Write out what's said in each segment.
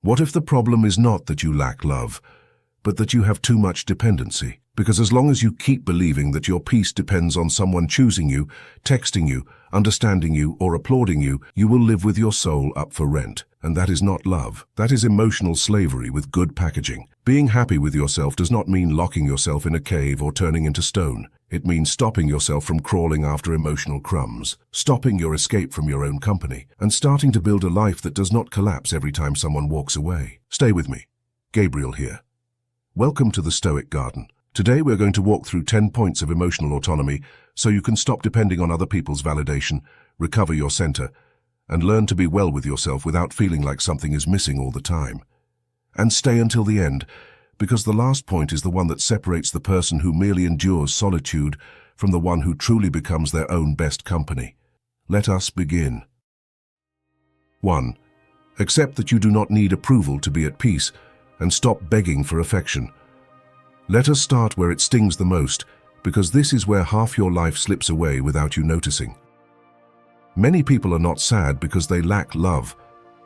What if the problem is not that you lack love, but that you have too much dependency? Because as long as you keep believing that your peace depends on someone choosing you, texting you, understanding you, or applauding you, you will live with your soul up for rent. And that is not love. That is emotional slavery with good packaging. Being happy with yourself does not mean locking yourself in a cave or turning into stone. It means stopping yourself from crawling after emotional crumbs, stopping your escape from your own company, and starting to build a life that does not collapse every time someone walks away. Stay with me. Gabriel here. Welcome to the Stoic Garden. Today we're going to walk through 10 points of emotional autonomy so you can stop depending on other people's validation, recover your center, and learn to be well with yourself without feeling like something is missing all the time. And stay until the end, because the last point is the one that separates the person who merely endures solitude from the one who truly becomes their own best company. Let us begin. 1. Accept that you do not need approval to be at peace, and stop begging for affection. Let us start where it stings the most, because this is where half your life slips away without you noticing. Many people are not sad because they lack love.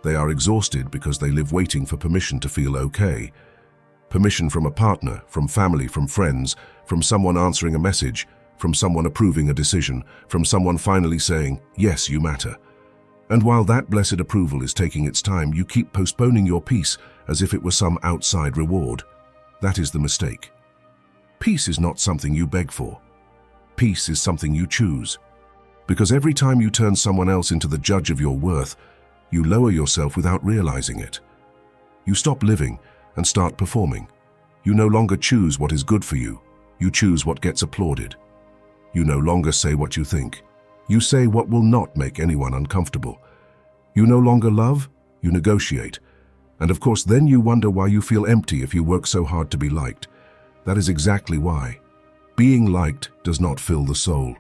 They are exhausted because they live waiting for permission to feel okay. Permission from a partner, from family, from friends, from someone answering a message, from someone approving a decision, from someone finally saying, "Yes, you matter." And while that blessed approval is taking its time, you keep postponing your peace as if it were some outside reward. That is the mistake. Peace is not something you beg for. Peace is something you choose. Because every time you turn someone else into the judge of your worth, you lower yourself without realizing it. You stop living and start performing. You no longer choose what is good for you. You choose what gets applauded. You no longer say what you think. You say what will not make anyone uncomfortable. You no longer love, you negotiate. And of course, then you wonder why you feel empty if you work so hard to be liked. That is exactly why. Being liked does not fill the soul.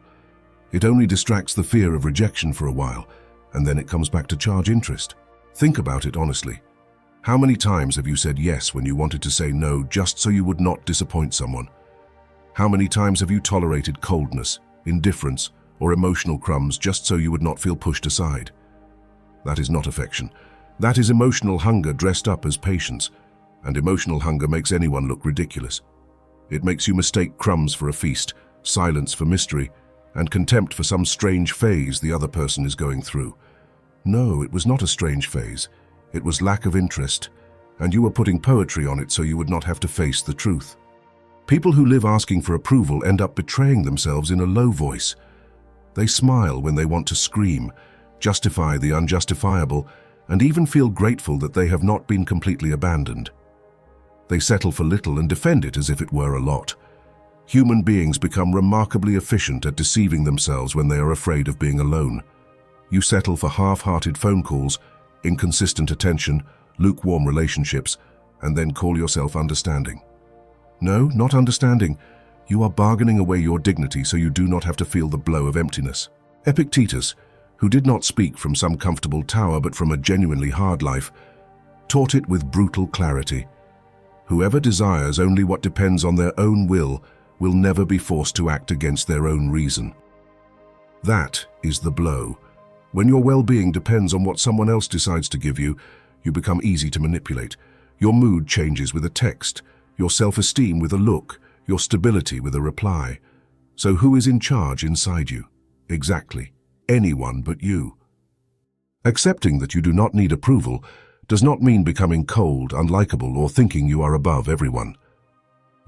It only distracts the fear of rejection for a while, and then it comes back to charge interest. Think about it honestly. How many times have you said yes when you wanted to say no just so you would not disappoint someone? How many times have you tolerated coldness, indifference, or emotional crumbs just so you would not feel pushed aside? That is not affection. That is emotional hunger dressed up as patience, and emotional hunger makes anyone look ridiculous. It makes you mistake crumbs for a feast, silence for mystery, and contempt for some strange phase the other person is going through. No, it was not a strange phase. It was lack of interest, and you were putting poetry on it so you would not have to face the truth. People who live asking for approval end up betraying themselves in a low voice. They smile when they want to scream, justify the unjustifiable, and even feel grateful that they have not been completely abandoned. They settle for little and defend it as if it were a lot. Human beings become remarkably efficient at deceiving themselves when they are afraid of being alone. You settle for half-hearted phone calls, inconsistent attention, lukewarm relationships, and then call yourself understanding. No, not understanding. You are bargaining away your dignity so you do not have to feel the blow of emptiness. Epictetus, who did not speak from some comfortable tower but from a genuinely hard life, taught it with brutal clarity. Whoever desires only what depends on their own will never be forced to act against their own reason. That is the blow. When your well-being depends on what someone else decides to give you, you become easy to manipulate. Your mood changes with a text, your self-esteem with a look, your stability with a reply. So who is in charge inside you? Exactly. Anyone but you. Accepting that you do not need approval does not mean becoming cold, unlikable, or thinking you are above everyone.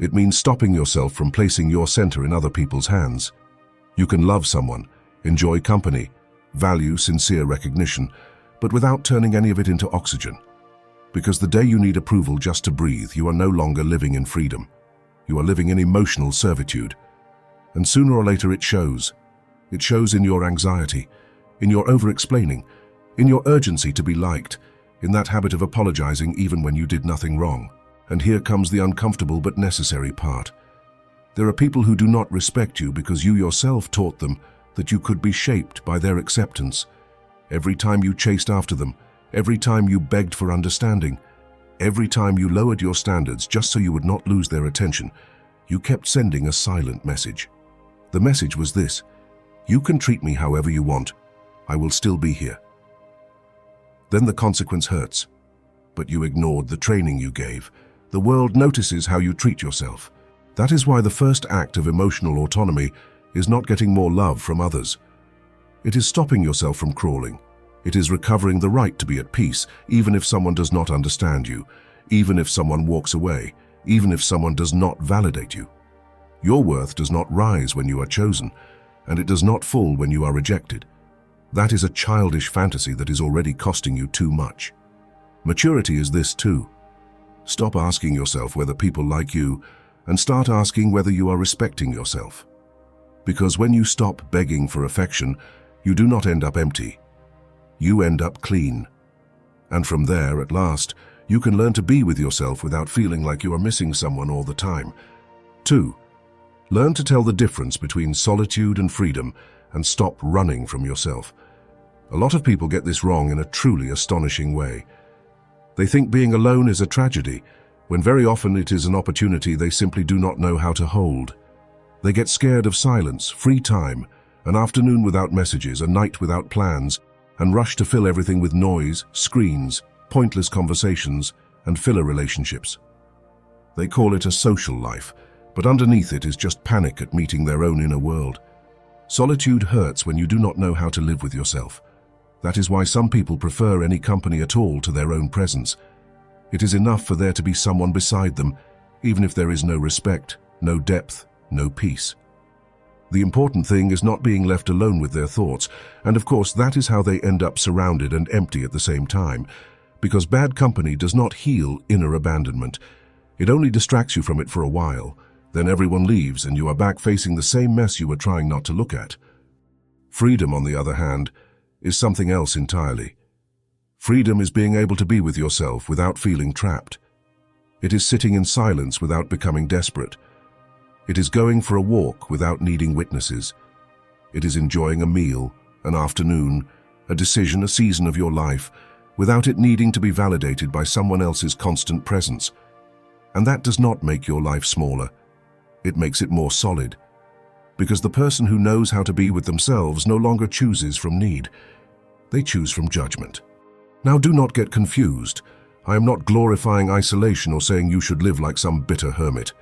It means stopping yourself from placing your center in other people's hands. You can love someone, enjoy company, value sincere recognition, but without turning any of it into oxygen. Because the day you need approval just to breathe, you are no longer living in freedom. You are living in emotional servitude. And sooner or later it shows. It shows in your anxiety, in your over-explaining, in your urgency to be liked, in that habit of apologizing even when you did nothing wrong. And here comes the uncomfortable but necessary part. There are people who do not respect you because you yourself taught them that you could be shaped by their acceptance. Every time you chased after them, every time you begged for understanding, every time you lowered your standards just so you would not lose their attention, you kept sending a silent message. The message was this: you can treat me however you want. I will still be here. Then the consequence hurts. but you ignored the training you gave. The world notices how you treat yourself. That is why the first act of emotional autonomy is not getting more love from others. It is stopping yourself from crawling. It is recovering the right to be at peace, even if someone does not understand you, even if someone walks away, even if someone does not validate you. Your worth does not rise when you are chosen, and it does not fall when you are rejected. That is a childish fantasy that is already costing you too much. Maturity is this too. Stop asking yourself whether people like you, and start asking whether you are respecting yourself. Because when you stop begging for affection, you do not end up empty. You end up clean. And from there, at last, you can learn to be with yourself without feeling like you are missing someone all the time. 2. Learn to tell the difference between solitude and freedom, and stop running from yourself. A lot of people get this wrong in a truly astonishing way. They think being alone is a tragedy, when very often it is an opportunity they simply do not know how to hold. They get scared of silence, free time, an afternoon without messages, a night without plans, and rush to fill everything with noise, screens, pointless conversations, and filler relationships. They call it a social life, but underneath it is just panic at meeting their own inner world. Solitude hurts when you do not know how to live with yourself. That is why some people prefer any company at all to their own presence. It is enough for there to be someone beside them, even if there is no respect, no depth, no peace. The important thing is not being left alone with their thoughts, and of course that is how they end up surrounded and empty at the same time, because bad company does not heal inner abandonment. It only distracts you from it for a while, then everyone leaves and you are back facing the same mess you were trying not to look at. Freedom, on the other hand, is something else entirely. Freedom is being able to be with yourself without feeling trapped. It is sitting in silence without becoming desperate. It is going for a walk without needing witnesses. It is enjoying a meal, an afternoon, a decision, a season of your life, without it needing to be validated by someone else's constant presence. And that does not make your life smaller. It makes it more solid. Because the person who knows how to be with themselves no longer chooses from need. They choose from judgment. Now do not get confused. I am not glorifying isolation or saying you should live like some bitter hermit.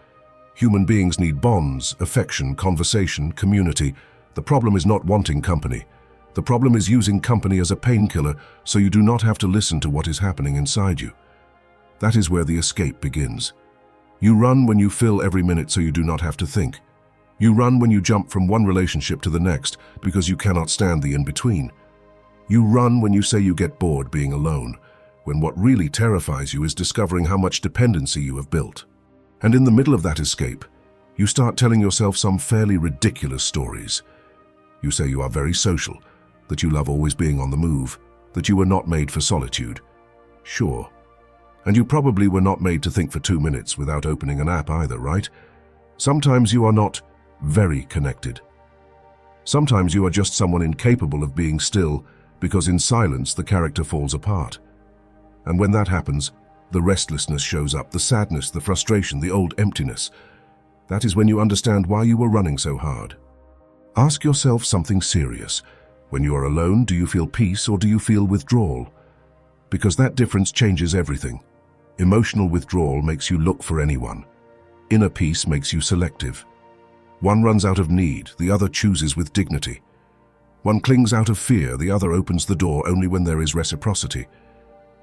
Human beings need bonds, affection, conversation, community. The problem is not wanting company. The problem is using company as a painkiller so you do not have to listen to what is happening inside you. That is where the escape begins. You run when you fill every minute so you do not have to think. You run when you jump from one relationship to the next because you cannot stand the in-between. You run when you say you get bored being alone, when what really terrifies you is discovering how much dependency you have built. And in the middle of that escape, you start telling yourself some fairly ridiculous stories. You say you are very social, that you love always being on the move, that you were not made for solitude. Sure. And you probably were not made to think for 2 minutes without opening an app either, right? Sometimes you are not very connected. Sometimes you are just someone incapable of being still because in silence the character falls apart. And when that happens, the restlessness shows up, the sadness, the frustration, the old emptiness. That is when you understand why you were running so hard. Ask yourself something serious. When you are alone, do you feel peace or do you feel withdrawal? Because that difference changes everything. Emotional withdrawal makes you look for anyone. Inner peace makes you selective. One runs out of need, the other chooses with dignity. One clings out of fear, the other opens the door only when there is reciprocity.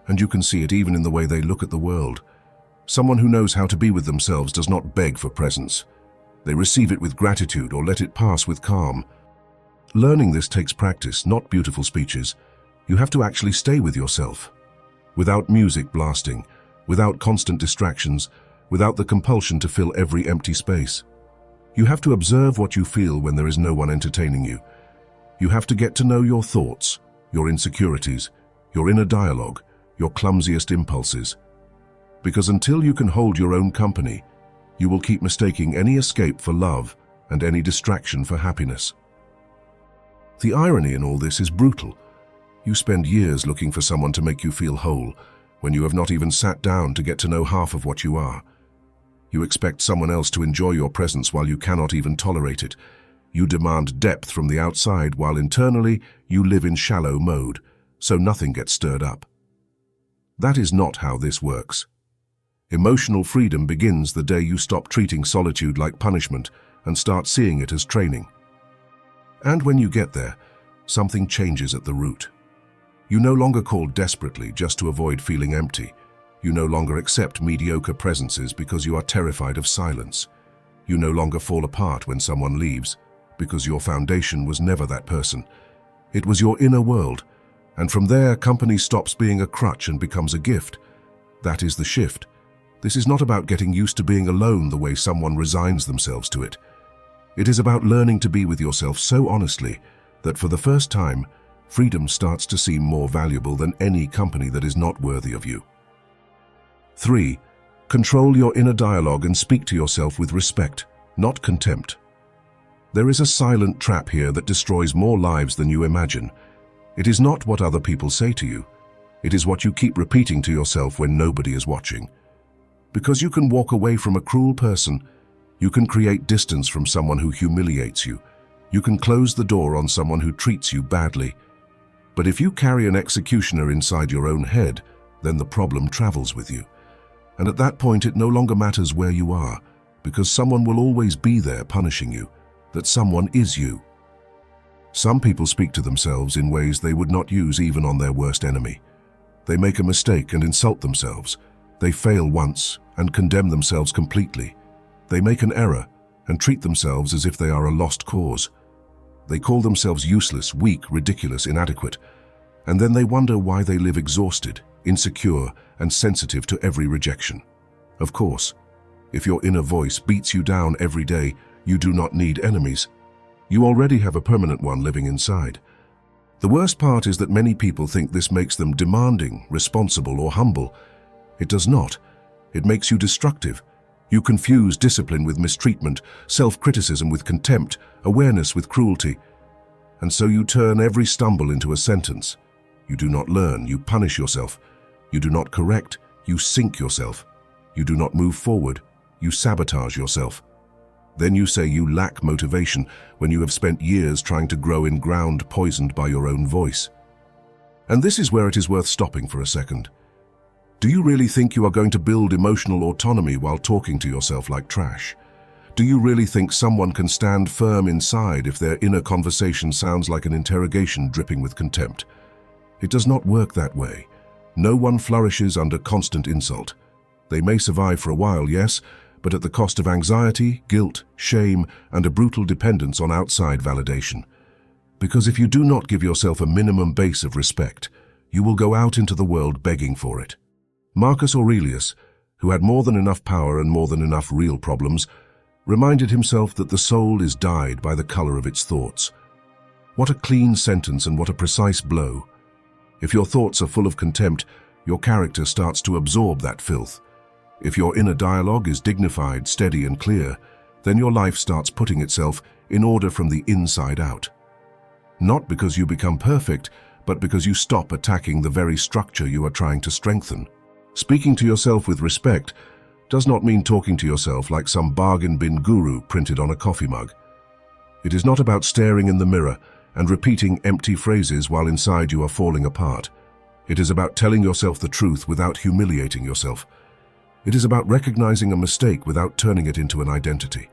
And you can see it even in the way they look at the world. Someone who knows how to be with themselves does not beg for presence. They receive it with gratitude or let it pass with calm. Learning this takes practice, not beautiful speeches. You have to actually stay with yourself. Without music blasting, without constant distractions, without the compulsion to fill every empty space. You have to observe what you feel when there is no one entertaining you. You have to get to know your thoughts, your insecurities, your inner dialogue, your clumsiest impulses. Because until you can hold your own company, you will keep mistaking any escape for love and any distraction for happiness. The irony in all this is brutal. You spend years looking for someone to make you feel whole, when you have not even sat down to get to know half of what you are. You expect someone else to enjoy your presence while you cannot even tolerate it. You demand depth from the outside while internally you live in shallow mode, so nothing gets stirred up. That is not how this works. Emotional freedom begins the day you stop treating solitude like punishment and start seeing it as training. And when you get there, something changes at the root. You no longer call desperately just to avoid feeling empty. You no longer accept mediocre presences because you are terrified of silence. You no longer fall apart when someone leaves because your foundation was never that person. It was your inner world, and from there, company stops being a crutch and becomes a gift. That is the shift. This is not about getting used to being alone the way someone resigns themselves to it. It is about learning to be with yourself so honestly that for the first time, freedom starts to seem more valuable than any company that is not worthy of you. 3. Control your inner dialogue and speak to yourself with respect, not contempt. There is a silent trap here that destroys more lives than you imagine. It is not what other people say to you. It is what you keep repeating to yourself when nobody is watching. Because you can walk away from a cruel person, you can create distance from someone who humiliates you. You can close the door on someone who treats you badly. But if you carry an executioner inside your own head, then the problem travels with you. And at that point, it no longer matters where you are, because someone will always be there punishing you. That someone is you. Some people speak to themselves in ways they would not use even on their worst enemy. They make a mistake and insult themselves. They fail once and condemn themselves completely. They make an error and treat themselves as if they are a lost cause. They call themselves useless, weak, ridiculous, inadequate, and then they wonder why they live exhausted, insecure, and sensitive to every rejection. Of course, if your inner voice beats you down every day, you do not need enemies. You already have a permanent one living inside. The worst part is that many people think this makes them demanding, responsible, or humble. It does not. It makes you destructive. You confuse discipline with mistreatment, self-criticism with contempt, awareness with cruelty. And so you turn every stumble into a sentence. You do not learn, you punish yourself. You do not correct, you sink yourself. You do not move forward, you sabotage yourself. Then you say you lack motivation when you have spent years trying to grow in ground poisoned by your own voice. And this is where it is worth stopping for a second. Do you really think you are going to build emotional autonomy while talking to yourself like trash? Do you really think someone can stand firm inside if their inner conversation sounds like an interrogation dripping with contempt? It does not work that way. No one flourishes under constant insult. They may survive for a while, yes, but at the cost of anxiety, guilt, shame, and a brutal dependence on outside validation. Because if you do not give yourself a minimum base of respect, you will go out into the world begging for it. Marcus Aurelius, who had more than enough power and more than enough real problems, reminded himself that the soul is dyed by the color of its thoughts. What a clean sentence and what a precise blow. If your thoughts are full of contempt, your character starts to absorb that filth. If your inner dialogue is dignified, steady, and clear, then your life starts putting itself in order from the inside out. Not because you become perfect, but because you stop attacking the very structure you are trying to strengthen. Speaking to yourself with respect does not mean talking to yourself like some bargain bin guru printed on a coffee mug. It is not about staring in the mirror and repeating empty phrases while inside you are falling apart. It is about telling yourself the truth without humiliating yourself. It is about recognizing a mistake without turning it into an identity.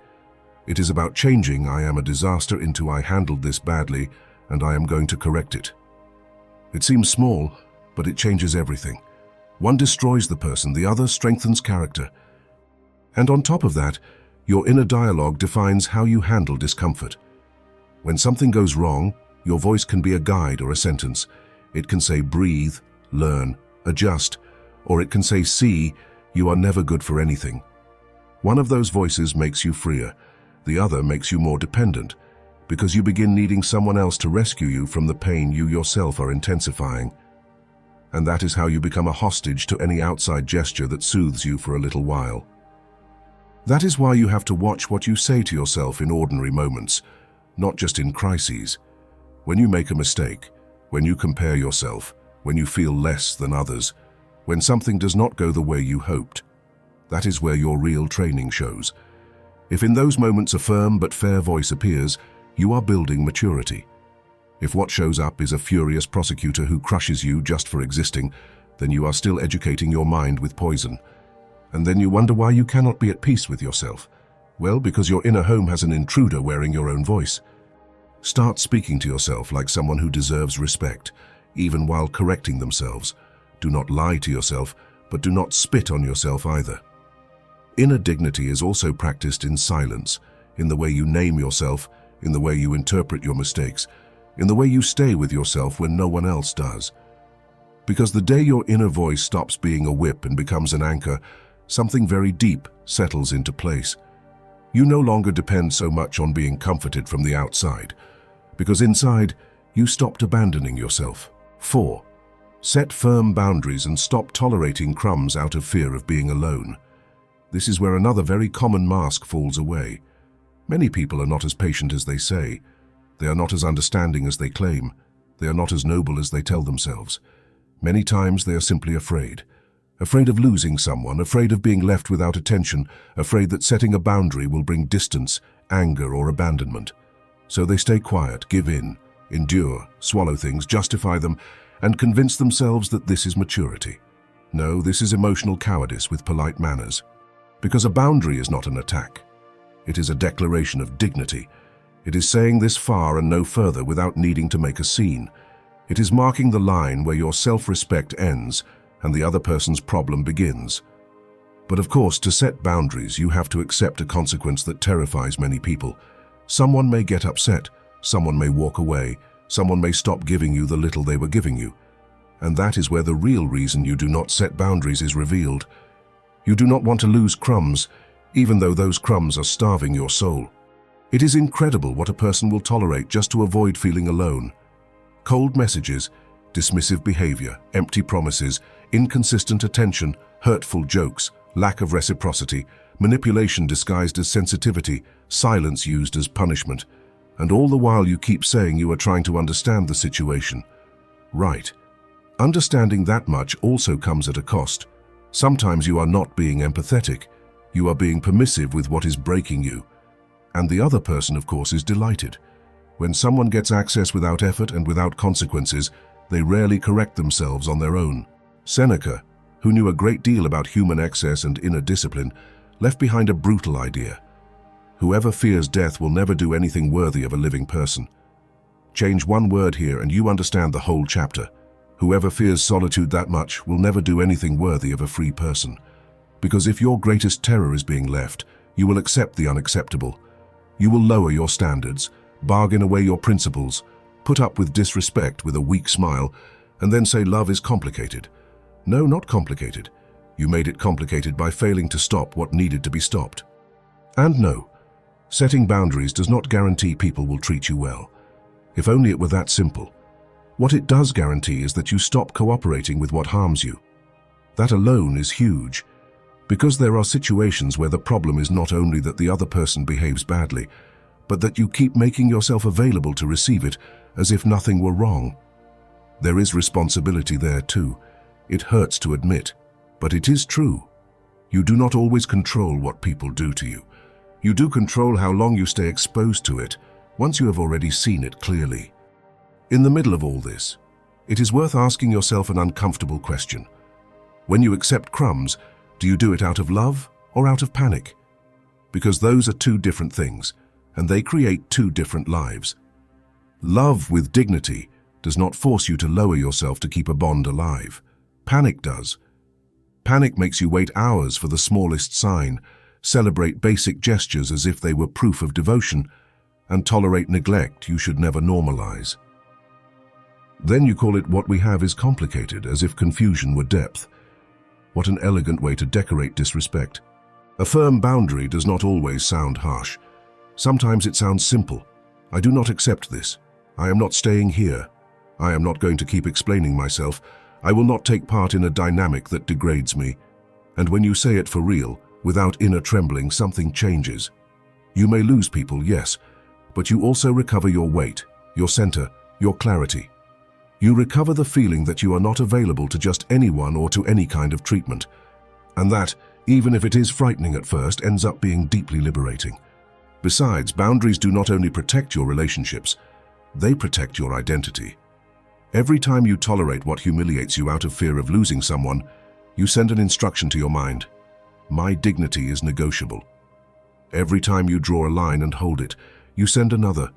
It is about changing "I am a disaster" into "I handled this badly and I am going to correct it." It seems small, but it changes everything. One destroys the person, the other strengthens character. And on top of that, your inner dialogue defines how you handle discomfort. When something goes wrong, your voice can be a guide or a sentence. It can say breathe, learn, adjust, or it can say see, you are never good for anything. One of those voices makes you freer. The other makes you more dependent, because you begin needing someone else to rescue you from the pain you yourself are intensifying. And that is how you become a hostage to any outside gesture that soothes you for a little while. That is why you have to watch what you say to yourself in ordinary moments, not just in crises. When you make a mistake, when you compare yourself, when you feel less than others, when something does not go the way you hoped, that is where your real training shows. If in those moments a firm but fair voice appears, you are building maturity. If what shows up is a furious prosecutor who crushes you just for existing, then you are still educating your mind with poison. And then you wonder why you cannot be at peace with yourself. Well, because your inner home has an intruder wearing your own voice. Start speaking to yourself like someone who deserves respect, even while correcting themselves. Do not lie to yourself, but do not spit on yourself either. Inner dignity is also practiced in silence, in the way you name yourself, in the way you interpret your mistakes, in the way you stay with yourself when no one else does. Because the day your inner voice stops being a whip and becomes an anchor, something very deep settles into place. You no longer depend so much on being comforted from the outside, because inside, you stopped abandoning yourself. 4. Set firm boundaries and stop tolerating crumbs out of fear of being alone. This is where another very common mask falls away. Many people are not as patient as they say. They are not as understanding as they claim. They are not as noble as they tell themselves. Many times they are simply afraid. Afraid of losing someone, afraid of being left without attention, afraid that setting a boundary will bring distance, anger, or abandonment. So they stay quiet, give in, endure, swallow things, justify them, and convince themselves that this is maturity. No, this is emotional cowardice with polite manners. Because a boundary is not an attack. It is a declaration of dignity. It is saying this far and no further without needing to make a scene. It is marking the line where your self-respect ends and the other person's problem begins. But of course, to set boundaries, you have to accept a consequence that terrifies many people. Someone may get upset, someone may walk away, someone may stop giving you the little they were giving you. And that is where the real reason you do not set boundaries is revealed. You do not want to lose crumbs, even though those crumbs are starving your soul. It is incredible what a person will tolerate just to avoid feeling alone. Cold messages, dismissive behavior, empty promises, inconsistent attention, hurtful jokes, lack of reciprocity, manipulation disguised as sensitivity, silence used as punishment. And all the while you keep saying you are trying to understand the situation. Right. Understanding that much also comes at a cost. Sometimes you are not being empathetic. You are being permissive with what is breaking you. And the other person, of course, is delighted. When someone gets access without effort and without consequences, they rarely correct themselves on their own. Seneca, who knew a great deal about human excess and inner discipline, left behind a brutal idea. Whoever fears death will never do anything worthy of a living person. Change one word here and you understand the whole chapter. Whoever fears solitude that much will never do anything worthy of a free person. Because if your greatest terror is being left, you will accept the unacceptable. You will lower your standards, bargain away your principles, put up with disrespect with a weak smile, and then say love is complicated. No, not complicated. You made it complicated by failing to stop what needed to be stopped. And no, setting boundaries does not guarantee people will treat you well. If only it were that simple. What it does guarantee is that you stop cooperating with what harms you. That alone is huge, because there are situations where the problem is not only that the other person behaves badly, but that you keep making yourself available to receive it as if nothing were wrong. There is responsibility there too. It hurts to admit, but it is true. You do not always control what people do to you. You do control how long you stay exposed to it, once you have already seen it clearly. In the middle of all this, it is worth asking yourself an uncomfortable question. When you accept crumbs, do you do it out of love or out of panic? Because those are two different things, and they create two different lives. Love with dignity does not force you to lower yourself to keep a bond alive. Panic does. Panic makes you wait hours for the smallest sign, celebrate basic gestures as if they were proof of devotion, and tolerate neglect you should never normalize. Then you call it what we have is complicated, as if confusion were depth. What an elegant way to decorate disrespect. A firm boundary does not always sound harsh. Sometimes it sounds simple. I do not accept this. I am not staying here. I am not going to keep explaining myself. I will not take part in a dynamic that degrades me. And when you say it for real, without inner trembling, something changes. You may lose people, yes, but you also recover your weight, your center, your clarity. You recover the feeling that you are not available to just anyone or to any kind of treatment. And that, even if it is frightening at first, ends up being deeply liberating. Besides, boundaries do not only protect your relationships, they protect your identity. Every time you tolerate what humiliates you out of fear of losing someone, you send an instruction to your mind. My dignity is negotiable. Every time you draw a line and hold it, you send another.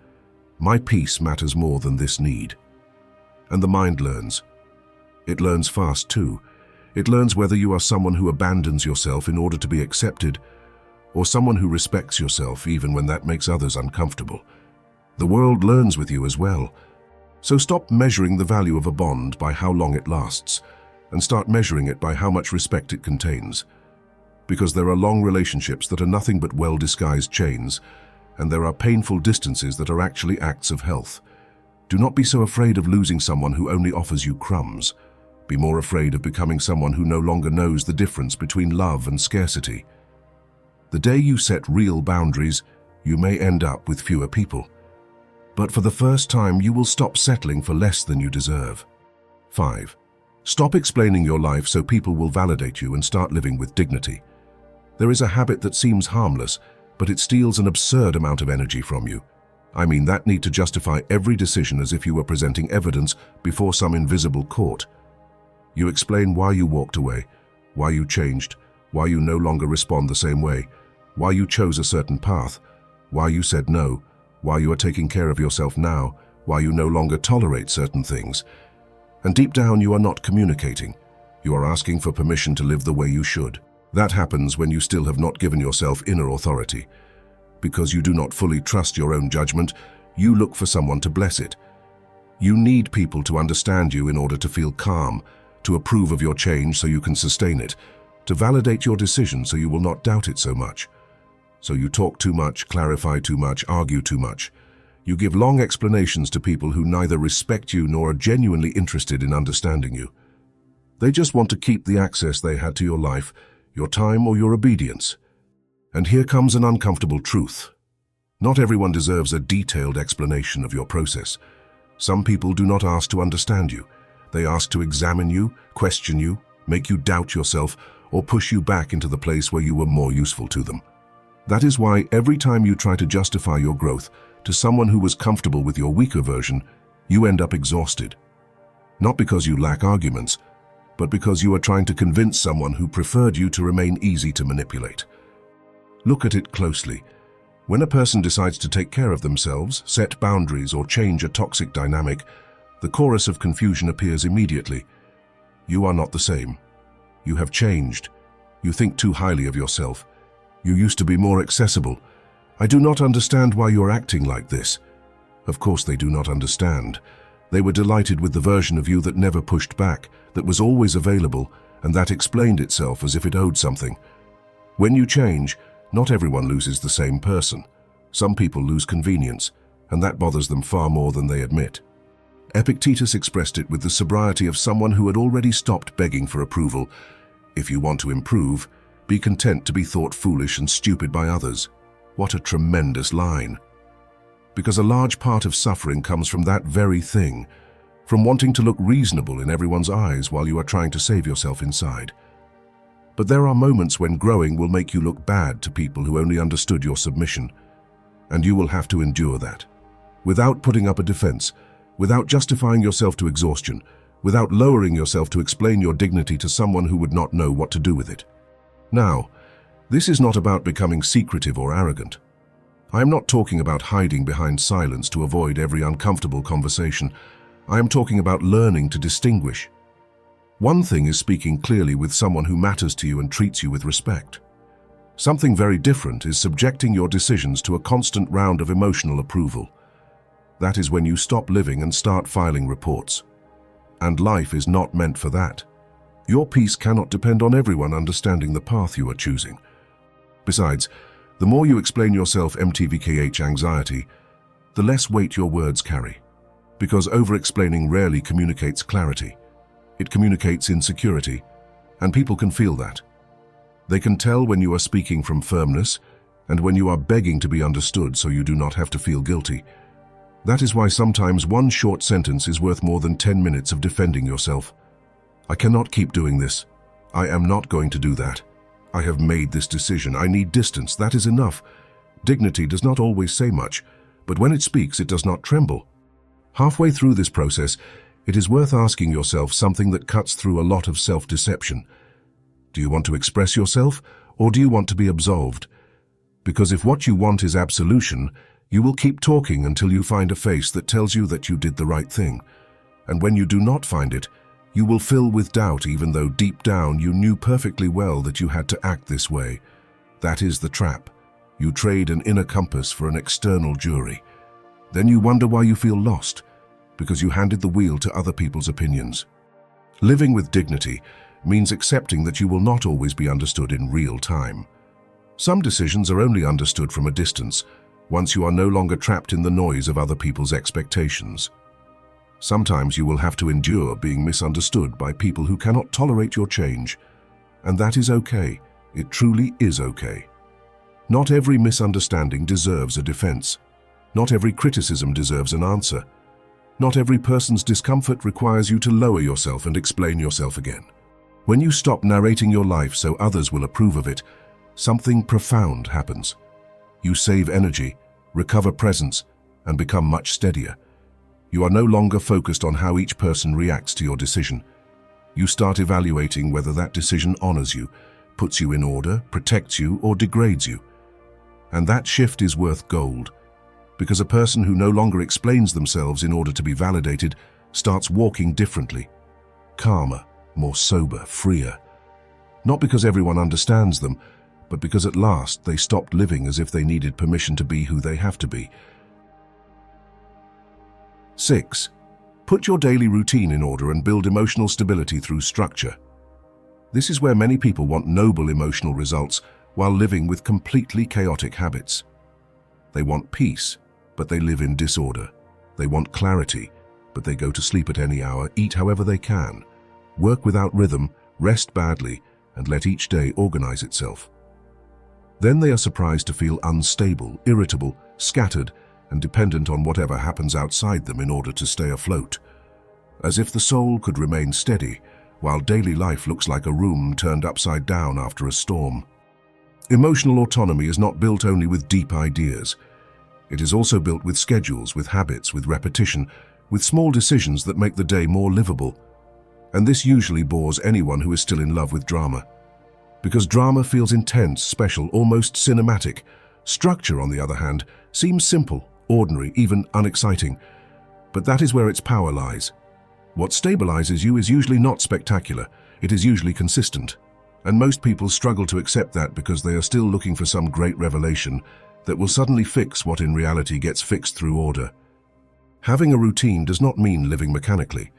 My peace matters more than this need. And the mind learns. It learns fast too. It learns whether you are someone who abandons yourself in order to be accepted, or someone who respects yourself even when that makes others uncomfortable. The world learns with you as well. So stop measuring the value of a bond by how long it lasts, and start measuring it by how much respect it contains. Because there are long relationships that are nothing but well-disguised chains, and there are painful distances that are actually acts of health. Do not be so afraid of losing someone who only offers you crumbs. Be more afraid of becoming someone who no longer knows the difference between love and scarcity. The day you set real boundaries, you may end up with fewer people. But for the first time, you will stop settling for less than you deserve. 5. Stop explaining your life so people will validate you and start living with dignity. There is a habit that seems harmless, but it steals an absurd amount of energy from you. I mean that need to justify every decision as if you were presenting evidence before some invisible court. You explain why you walked away, why you changed, why you no longer respond the same way, why you chose a certain path, why you said no, why you are taking care of yourself now, why you no longer tolerate certain things. And deep down you are not communicating. You are asking for permission to live the way you should. That happens when you still have not given yourself inner authority. Because you do not fully trust your own judgment, you look for someone to bless it. You need people to understand you in order to feel calm, to approve of your change so you can sustain it, to validate your decision so you will not doubt it so much. So you talk too much, clarify too much, argue too much. You give long explanations to people who neither respect you nor are genuinely interested in understanding you. They just want to keep the access they had to your life, your time, or your obedience. And here comes an uncomfortable truth. Not everyone deserves a detailed explanation of your process. Some people do not ask to understand you. They ask to examine you, question you, make you doubt yourself, or push you back into the place where you were more useful to them. That is why every time you try to justify your growth to someone who was comfortable with your weaker version, you end up exhausted. Not because you lack arguments, but because you are trying to convince someone who preferred you to remain easy to manipulate. Look at it closely. When a person decides to take care of themselves, set boundaries, or change a toxic dynamic, the chorus of confusion appears immediately. You are not the same. You have changed. You think too highly of yourself. You used to be more accessible. I do not understand why you are acting like this. Of course they do not understand. They were delighted with the version of you that never pushed back, that was always available, and that explained itself as if it owed something. When you change, not everyone loses the same person. Some people lose convenience, and that bothers them far more than they admit. Epictetus expressed it with the sobriety of someone who had already stopped begging for approval. If you want to improve, be content to be thought foolish and stupid by others. What a tremendous line. Because a large part of suffering comes from that very thing, from wanting to look reasonable in everyone's eyes while you are trying to save yourself inside. But there are moments when growing will make you look bad to people who only understood your submission, and you will have to endure that. Without putting up a defense, without justifying yourself to exhaustion, without lowering yourself to explain your dignity to someone who would not know what to do with it. Now, this is not about becoming secretive or arrogant. I am not talking about hiding behind silence to avoid every uncomfortable conversation. I am talking about learning to distinguish. One thing is speaking clearly with someone who matters to you and treats you with respect. Something very different is subjecting your decisions to a constant round of emotional approval. That is when you stop living and start filing reports. And life is not meant for that. Your peace cannot depend on everyone understanding the path you are choosing. Besides, the more you explain yourself MTVKH anxiety, the less weight your words carry. Because over-explaining rarely communicates clarity. It communicates insecurity, and people can feel that. They can tell when you are speaking from firmness, and when you are begging to be understood so you do not have to feel guilty. That is why sometimes one short sentence is worth more than 10 minutes of defending yourself. I cannot keep doing this. I am not going to do that. I have made this decision. I need distance. That is enough. Dignity does not always say much, but when it speaks, it does not tremble. Halfway through this process, It is worth asking yourself something that cuts through a lot of self-deception. Do you want to express yourself, or do you want to be absolved? Because if what you want is absolution, you will keep talking until you find a face that tells you that you did the right thing. And when you do not find it, you will fill with doubt even though deep down you knew perfectly well that you had to act this way. That is the trap. You trade an inner compass for an external jury. Then you wonder why you feel lost, because you handed the wheel to other people's opinions. Living with dignity means accepting that you will not always be understood in real time. Some decisions are only understood from a distance, once you are no longer trapped in the noise of other people's expectations. Sometimes you will have to endure being misunderstood by people who cannot tolerate your change. And that is okay. It truly is okay. Not every misunderstanding deserves a defense. Not every criticism deserves an answer. Not every person's discomfort requires you to lower yourself and explain yourself again. When you stop narrating your life so others will approve of it, something profound happens. You save energy, recover presence, and become much steadier. You are no longer focused on how each person reacts to your decision. You start evaluating whether that decision honors you, puts you in order, protects you, or degrades you. And that shift is worth gold, because a person who no longer explains themselves in order to be validated starts walking differently, calmer, more sober, freer. Not because everyone understands them, but because at last they stopped living as if they needed permission to be who they have to be. 6. Put your daily routine in order and build emotional stability through structure. This is where many people want noble emotional results while living with completely chaotic habits. They want peace, but they live in disorder. They want clarity, but they go to sleep at any hour, eat however they can, work without rhythm, rest badly, and let each day organize itself. Then they are surprised to feel unstable, irritable, scattered, and dependent on whatever happens outside them in order to stay afloat. As if the soul could remain steady, while daily life looks like a room turned upside down after a storm. Emotional autonomy is not built only with deep ideas. It is also built with schedules, with habits, with repetition, with small decisions that make the day more livable. And this usually bores anyone who is still in love with drama. Because drama feels intense, special, almost cinematic. Structure, on the other hand, seems simple, ordinary, even unexciting. But that is where its power lies. What stabilizes you is usually not spectacular, it is usually consistent. And most people struggle to accept that because they are still looking for some great revelation that will suddenly fix what in reality gets fixed through order. Having a routine does not mean living mechanically.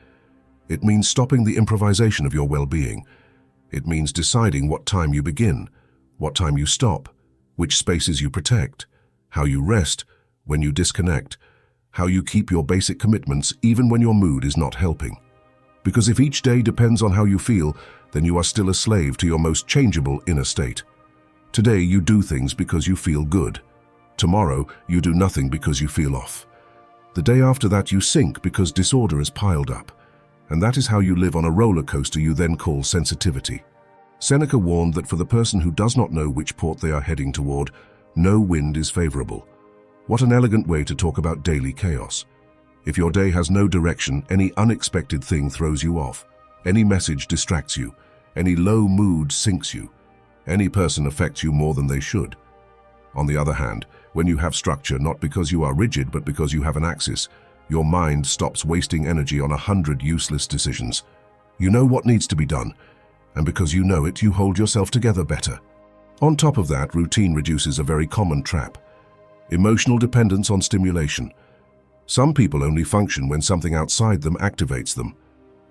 It means stopping the improvisation of your well-being. It means deciding what time you begin, what time you stop, which spaces you protect, how you rest, when you disconnect, how you keep your basic commitments even when your mood is not helping. Because if each day depends on how you feel, then you are still a slave to your most changeable inner state. Today you do things because you feel good. Tomorrow you do nothing because you feel off. The day after that you sink because disorder has piled up. And that is how you live on a roller coaster you then call sensitivity. Seneca warned that for the person who does not know which port they are heading toward, no wind is favorable. What an elegant way to talk about daily chaos. If your day has no direction, any unexpected thing throws you off. Any message distracts you. Any low mood sinks you. Any person affects you more than they should. On the other hand, when you have structure, not because you are rigid but because you have an axis, your mind stops wasting energy on 100 useless decisions. You know what needs to be done, and because you know it, you hold yourself together better. On top of that, routine reduces a very common trap: emotional dependence on stimulation. Some people only function when something outside them activates them.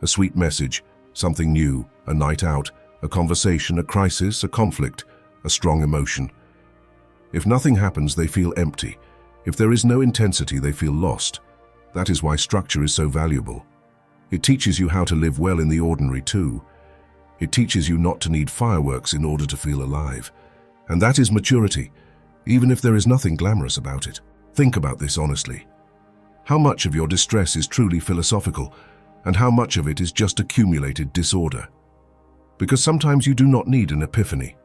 A sweet message, something new, a night out, a conversation, a crisis, a conflict, a strong emotion. If nothing happens, they feel empty. If there is no intensity, they feel lost. That is why structure is so valuable. It teaches you how to live well in the ordinary too. It teaches you not to need fireworks in order to feel alive. And that is maturity, even if there is nothing glamorous about it. Think about this honestly. How much of your distress is truly philosophical, and how much of it is just accumulated disorder? Because sometimes you do not need an epiphany.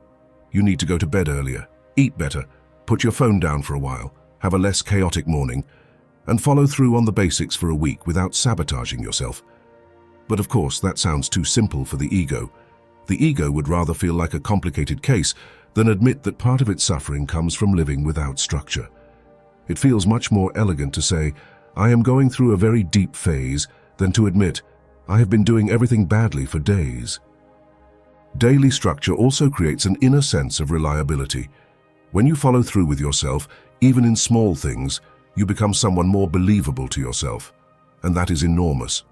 You need to go to bed earlier, eat better, put your phone down for a while, have a less chaotic morning, and follow through on the basics for a week without sabotaging yourself. But of course, that sounds too simple for the ego. The ego would rather feel like a complicated case than admit that part of its suffering comes from living without structure. It feels much more elegant to say, "I am going through a very deep phase," than to admit, "I have been doing everything badly for days." Daily structure also creates an inner sense of reliability. When you follow through with yourself, even in small things, you become someone more believable to yourself. And that is enormous.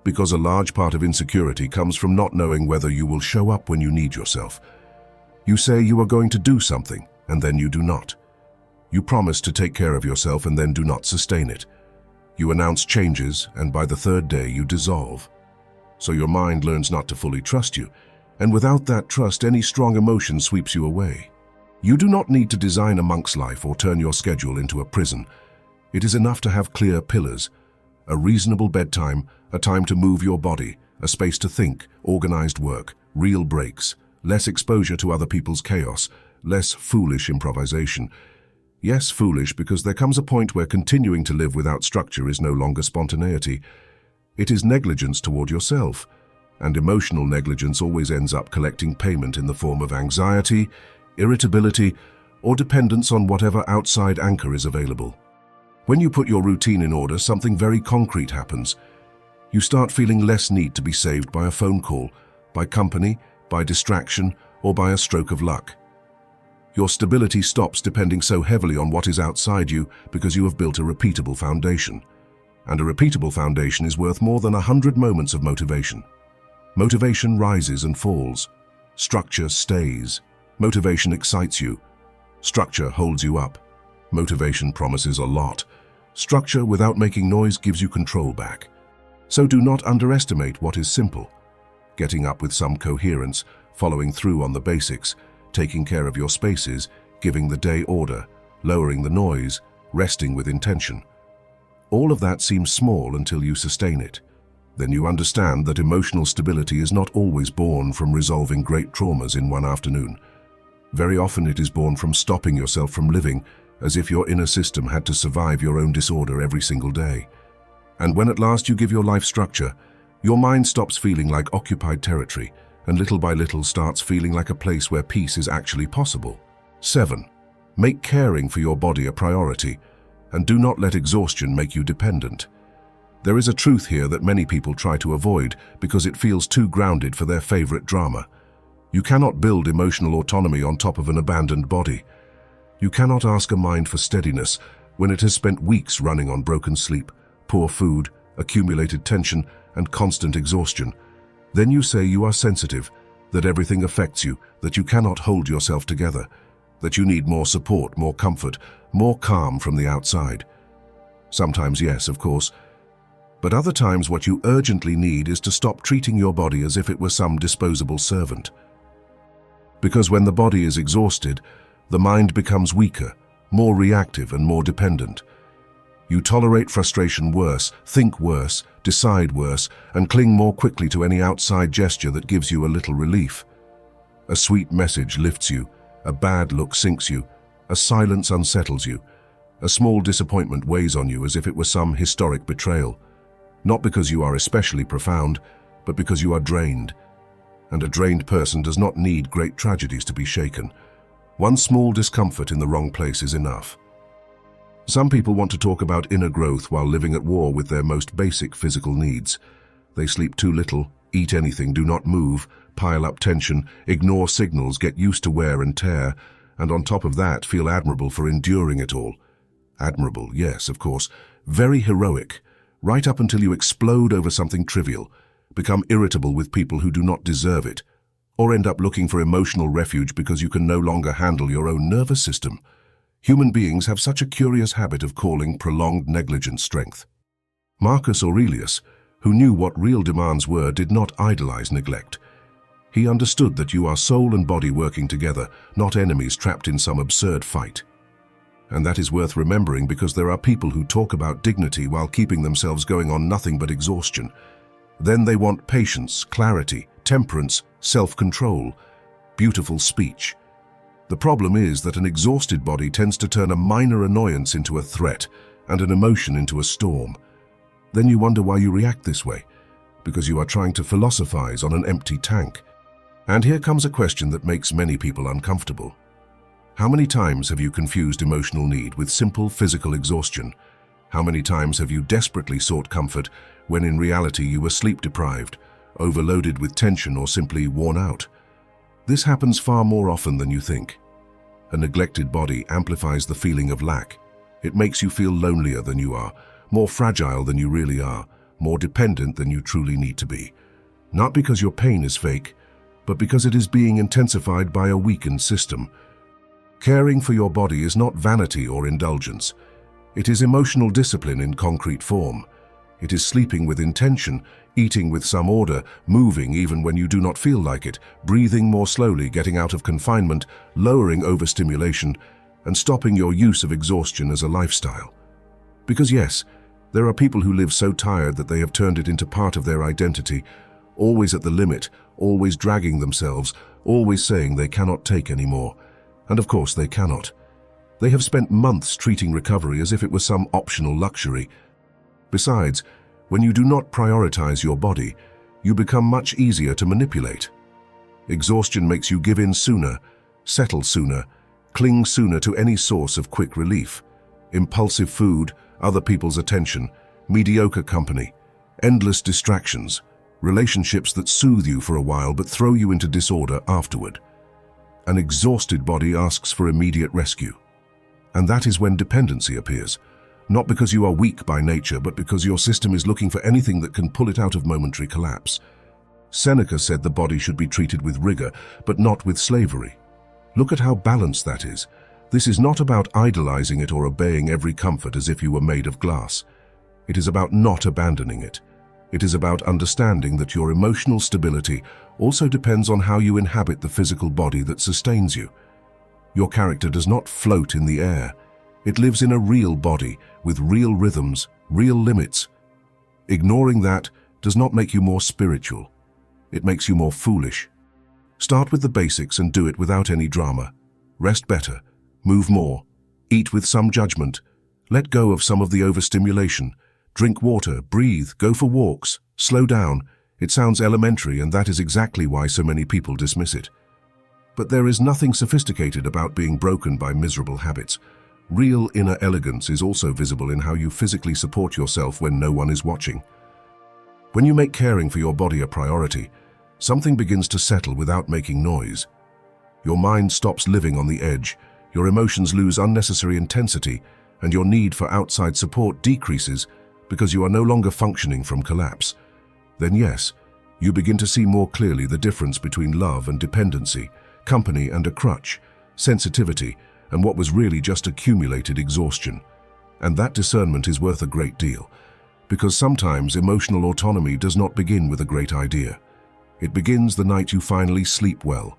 Because a large part of insecurity comes from not knowing whether you will show up when you need yourself. You say you are going to do something, and then you do not. You promise to take care of yourself and then do not sustain it. You announce changes, and by the third day you dissolve. So your mind learns not to fully trust you, and without that trust, any strong emotion sweeps you away. You do not need to design a monk's life or turn your schedule into a prison. It is enough to have clear pillars, a reasonable bedtime, a time to move your body, a space to think, organized work, real breaks, less exposure to other people's chaos, less foolish improvisation. Yes, foolish, because there comes a point where continuing to live without structure is no longer spontaneity. It is negligence toward yourself, and emotional negligence always ends up collecting payment in the form of anxiety, irritability, or dependence on whatever outside anchor is available. When you put your routine in order, something very concrete happens. You start feeling less need to be saved by a phone call, by company, by distraction, or by a stroke of luck. Your stability stops depending so heavily on what is outside you because you have built a repeatable foundation. And a repeatable foundation is worth more than 100 moments of motivation. Motivation rises and falls. Structure stays. Motivation excites you. Structure holds you up. Motivation promises a lot. Structure without making noise gives you control back. So do not underestimate what is simple. Getting up with some coherence, following through on the basics, taking care of your spaces, giving the day order, lowering the noise, resting with intention. All of that seems small until you sustain it. Then you understand that emotional stability is not always born from resolving great traumas in one afternoon. Very often it is born from stopping yourself from living as if your inner system had to survive your own disorder every single day. And when at last you give your life structure, your mind stops feeling like occupied territory and little by little starts feeling like a place where peace is actually possible. 7. Make caring for your body a priority, and do not let exhaustion make you dependent. There is a truth here that many people try to avoid because it feels too grounded for their favorite drama. You cannot build emotional autonomy on top of an abandoned body. You cannot ask a mind for steadiness when it has spent weeks running on broken sleep, poor food, accumulated tension, and constant exhaustion. Then you say you are sensitive, that everything affects you, that you cannot hold yourself together, that you need more support, more comfort, more calm from the outside. Sometimes yes, of course, but other times what you urgently need is to stop treating your body as if it were some disposable servant. Because when the body is exhausted, the mind becomes weaker, more reactive and more dependent. You tolerate frustration worse, think worse, decide worse, and cling more quickly to any outside gesture that gives you a little relief. A sweet message lifts you, a bad look sinks you, a silence unsettles you, a small disappointment weighs on you as if it were some historic betrayal. Not because you are especially profound, but because you are drained. And a drained person does not need great tragedies to be shaken. One small discomfort in the wrong place is enough. Some people want to talk about inner growth while living at war with their most basic physical needs. They sleep too little, eat anything, do not move, pile up tension, ignore signals, get used to wear and tear, and on top of that feel admirable for enduring it all. Admirable, yes, of course. Very heroic, right up until you explode over something trivial, become irritable with people who do not deserve it, or end up looking for emotional refuge because you can no longer handle your own nervous system. Human beings have such a curious habit of calling prolonged negligence strength. Marcus Aurelius, who knew what real demands were, did not idolize neglect. He understood that you are soul and body working together, not enemies trapped in some absurd fight. And that is worth remembering because there are people who talk about dignity while keeping themselves going on nothing but exhaustion. Then they want patience, clarity, temperance, self-control, beautiful speech. The problem is that an exhausted body tends to turn a minor annoyance into a threat and an emotion into a storm. Then you wonder why you react this way. because you are trying to philosophize on an empty tank. And here comes a question that makes many people uncomfortable. How many times have you confused emotional need with simple physical exhaustion? How many times have you desperately sought comfort when in reality you were sleep-deprived, overloaded with tension, or simply worn out? This happens far more often than you think. A neglected body amplifies the feeling of lack. It makes you feel lonelier than you are, more fragile than you really are, more dependent than you truly need to be. Not because your pain is fake, but because it is being intensified by a weakened system. Caring for your body is not vanity or indulgence. It is emotional discipline in concrete form. It is sleeping with intention, eating with some order, moving even when you do not feel like it, breathing more slowly, getting out of confinement, lowering overstimulation, and stopping your use of exhaustion as a lifestyle. Because yes, there are people who live so tired that they have turned it into part of their identity, always at the limit, always dragging themselves, always saying they cannot take any more. And of course they cannot. They have spent months treating recovery as if it was some optional luxury. Besides, when you do not prioritize your body, you become much easier to manipulate. Exhaustion makes you give in sooner, settle sooner, cling sooner to any source of quick relief. Impulsive food, other people's attention, mediocre company, endless distractions, relationships that soothe you for a while but throw you into disorder afterward. An exhausted body asks for immediate rescue. And that is when dependency appears, not because you are weak by nature, but because your system is looking for anything that can pull it out of momentary collapse. Seneca said the body should be treated with rigor, but not with slavery. Look at how balanced that is. This is not about idolizing it or obeying every comfort as if you were made of glass. It is about not abandoning it. It is about understanding that your emotional stability also depends on how you inhabit the physical body that sustains you. Your character does not float in the air. It lives in a real body, with real rhythms, real limits. Ignoring that does not make you more spiritual. It makes you more foolish. Start with the basics and do it without any drama. Rest better, move more, eat with some judgment, let go of some of the overstimulation, drink water, breathe, go for walks, slow down. It sounds elementary, and that is exactly why so many people dismiss it. But there is nothing sophisticated about being broken by miserable habits. Real inner elegance is also visible in how you physically support yourself when no one is watching. When you make caring for your body a priority, something begins to settle without making noise. Your mind stops living on the edge, your emotions lose unnecessary intensity, and your need for outside support decreases because you are no longer functioning from collapse. Then yes, you begin to see more clearly the difference between love and dependency, company and a crutch, sensitivity, and what was really just accumulated exhaustion. And that discernment is worth a great deal, because sometimes emotional autonomy does not begin with a great idea. It begins the night you finally sleep well,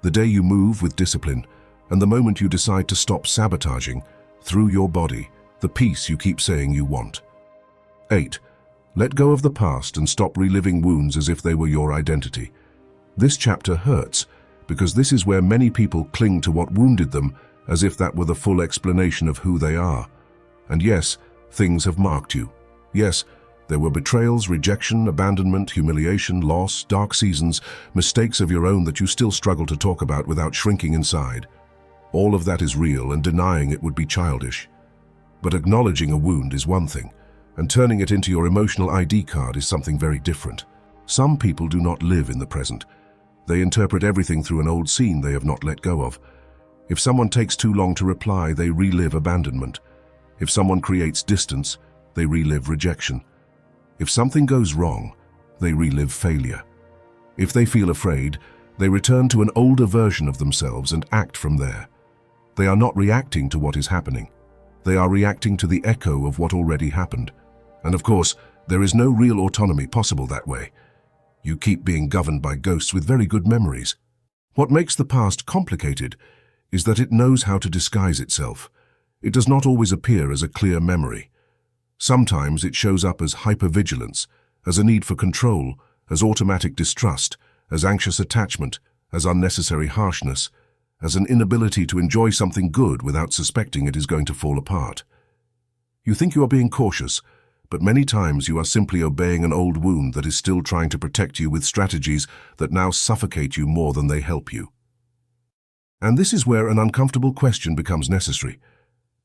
the day you move with discipline, and the moment you decide to stop sabotaging, through your body, the peace you keep saying you want. 8. Let go of the past and stop reliving wounds as if they were your identity. This chapter hurts, because this is where many people cling to what wounded them as if that were the full explanation of who they are. And yes, things have marked you. Yes, there were betrayals, rejection, abandonment, humiliation, loss, dark seasons, mistakes of your own that you still struggle to talk about without shrinking inside. All of that is real, and denying it would be childish. But acknowledging a wound is one thing, and turning it into your emotional ID card is something very different. Some people do not live in the present. They interpret everything through an old scene they have not let go of. If someone takes too long to reply, they relive abandonment. If someone creates distance, they relive rejection. If something goes wrong, they relive failure. If they feel afraid, they return to an older version of themselves and act from there. They are not reacting to what is happening. They are reacting to the echo of what already happened. And of course, there is no real autonomy possible that way. You keep being governed by ghosts with very good memories. What makes the past complicated is that it knows how to disguise itself. It does not always appear as a clear memory. Sometimes it shows up as hypervigilance, as a need for control, as automatic distrust, as anxious attachment, as unnecessary harshness, as an inability to enjoy something good without suspecting it is going to fall apart. You think you are being cautious, but many times you are simply obeying an old wound that is still trying to protect you with strategies that now suffocate you more than they help you. And this is where an uncomfortable question becomes necessary.